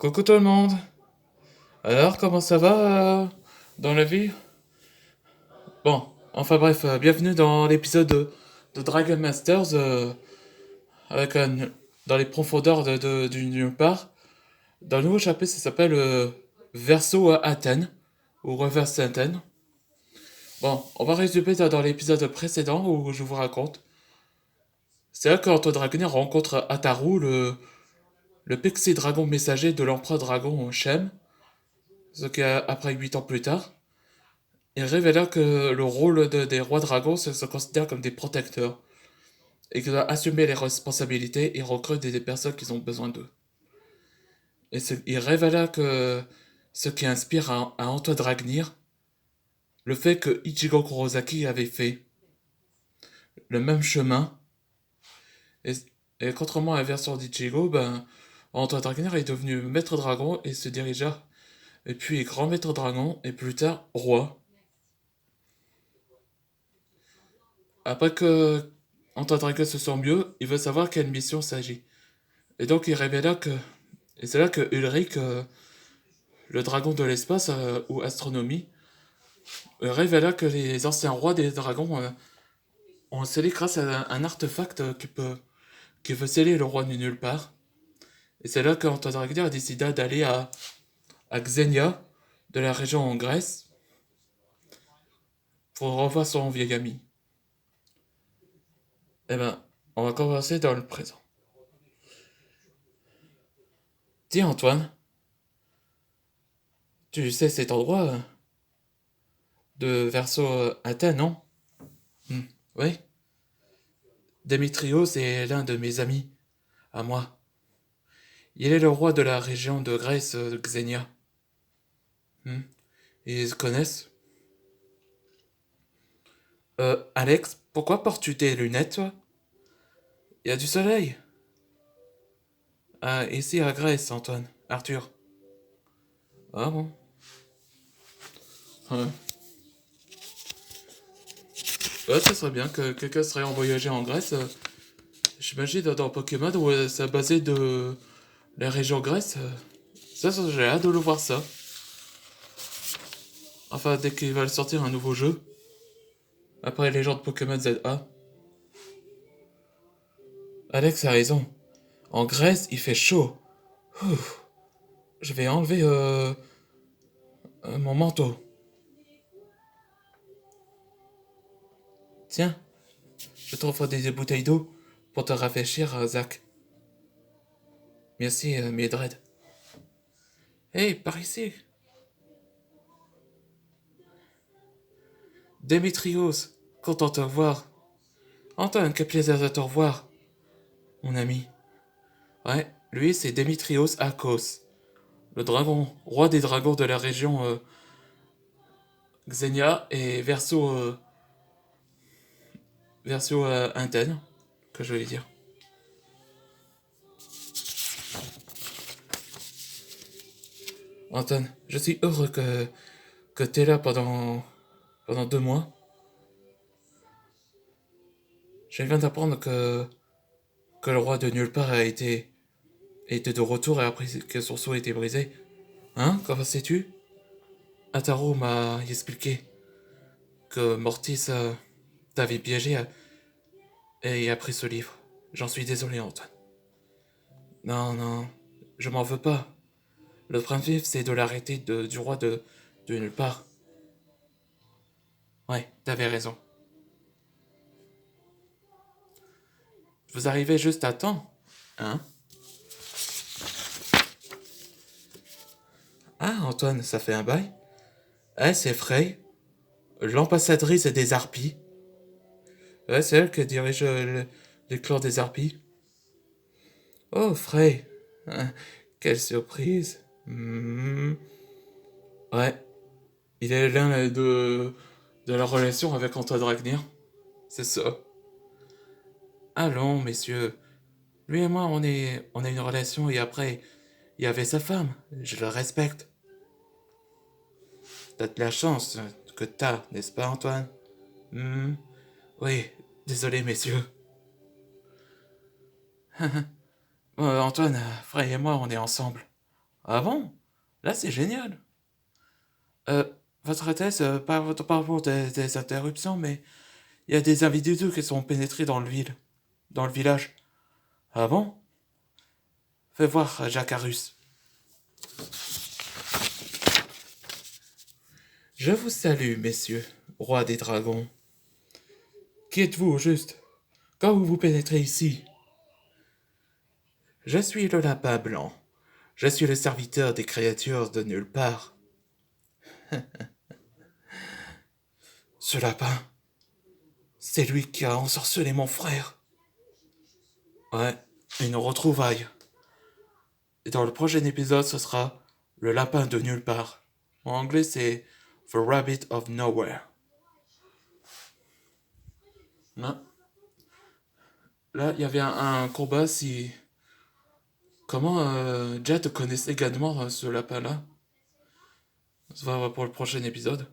Coucou tout le monde. Alors, comment ça va dans la vie? Bon, enfin bref, bienvenue dans l'épisode de Dragon Masters avec dans les profondeurs du nulle part. Dans le nouveau chapitre, ça s'appelle Verso à Athènes ou Reverse Athènes. Bon, on va résumer dans l'épisode précédent où je vous raconte. C'est là qu'Antoine Dragonir rencontre Ataru, le Pixie Dragon messager de l'empereur dragon Shem, ce qui est après 8 ans plus tard. Il révéla que le rôle des rois dragons se considère comme des protecteurs et qu'ils doivent assumer les responsabilités et recruter des personnes qui ont besoin d'eux. Il révéla que ce qui inspire à Antoine Dragnir, le fait que Ichigo Kurosaki avait fait le même chemin, et, et contrairement à la version d'Ichigo, Antoine Dragnir est devenu maître dragon et se dirigea, et puis grand maître dragon, et plus tard roi. Après que Antoine Dragon se sent mieux, il veut savoir quelle mission s'agit. Et donc il révéla que... Et c'est là que Ulrich, le dragon de l'espace, ou astronomie, révéla que les anciens rois des dragons ont scellé grâce à un artefact qui peut sceller le roi du nulle part. Et c'est là qu'Antoine Dragon a décidé d'aller à Xenia, de la région en Grèce, pour revoir son vieil ami. Eh ben, on va commencer dans le présent. Dis Antoine, tu sais cet endroit de Verso Athènes, non? Oui. Démétrios est l'un de mes amis, à moi. Il est le roi de la région de Grèce, Xenia. Ils se connaissent. Alex, pourquoi portes-tu tes lunettes, toi? Il y a du soleil. Ah, ici à Grèce, Antoine. Arthur. Ah bon? Ouais. Ouais, ça serait bien que quelqu'un serait en voyager en Grèce. J'imagine dans Pokémon où c'est basé de la région Grèce. Ça, j'ai hâte de le voir ça. Enfin, dès qu'ils veulent sortir un nouveau jeu. Après les gens de Pokémon ZA. Alex a raison. En Grèce, il fait chaud. Ouf. Je vais enlever mon manteau. Tiens, je t'offre des bouteilles d'eau pour te rafraîchir, Zach. Merci, Mildred. Hey, par ici. Démétrios, content de te revoir. Antoine, quel plaisir de te revoir, mon ami. Ouais, lui, c'est Démétrios Akos, le dragon, roi des dragons de la région Xenia et verso Intène, que je vais dire. Antoine, je suis heureux que t'es là pendant 2 mois. Je viens d'apprendre que le roi de nulle part était de retour et après que son sceau a été brisé. Hein? Comment sais-tu? Ataru m'a expliqué que Mortis t'avait piégé et a pris ce livre. J'en suis désolé, Antoine. Non, non, je m'en veux pas. Le principe, c'est de l'arrêter du roi de nulle part. Ouais, t'avais raison. Vous arrivez juste à temps, hein? Ah, Antoine, ça fait un bail. Eh, c'est Frey, l'ambassadrice des harpies. Ouais, c'est elle qui dirige les clans des harpies. Oh, Frey, hein, quelle surprise. Ouais, il est l'un de la relation avec Antoine Dragnir. C'est ça. Allons, messieurs. Lui et moi, on a une relation et après, il y avait sa femme. Je le respecte. T'as de la chance que t'as, n'est-ce pas, Antoine? Hmm. Oui, désolé, messieurs. Antoine, Frey et moi, on est ensemble. Ah bon? Là, c'est génial. Euh, Votre Altesse, par rapport des interruptions, mais il y a des individus qui sont pénétrés dans le village. Ah bon? Fais voir, Jacarus. Je vous salue, messieurs, roi des dragons. Qui êtes-vous au juste? Quand vous pénétrez ici? Je suis le lapin blanc. Je suis le serviteur des créatures de nulle part. Ce lapin, c'est lui qui a ensorcelé mon frère. Ouais, une retrouvaille. Et dans le prochain épisode, ce sera le lapin de nulle part. En anglais, c'est The Rabbit of Nowhere. Là, il y avait un combat si... Comment Jet connaissait également ce lapin-là? Ça va pour le prochain épisode.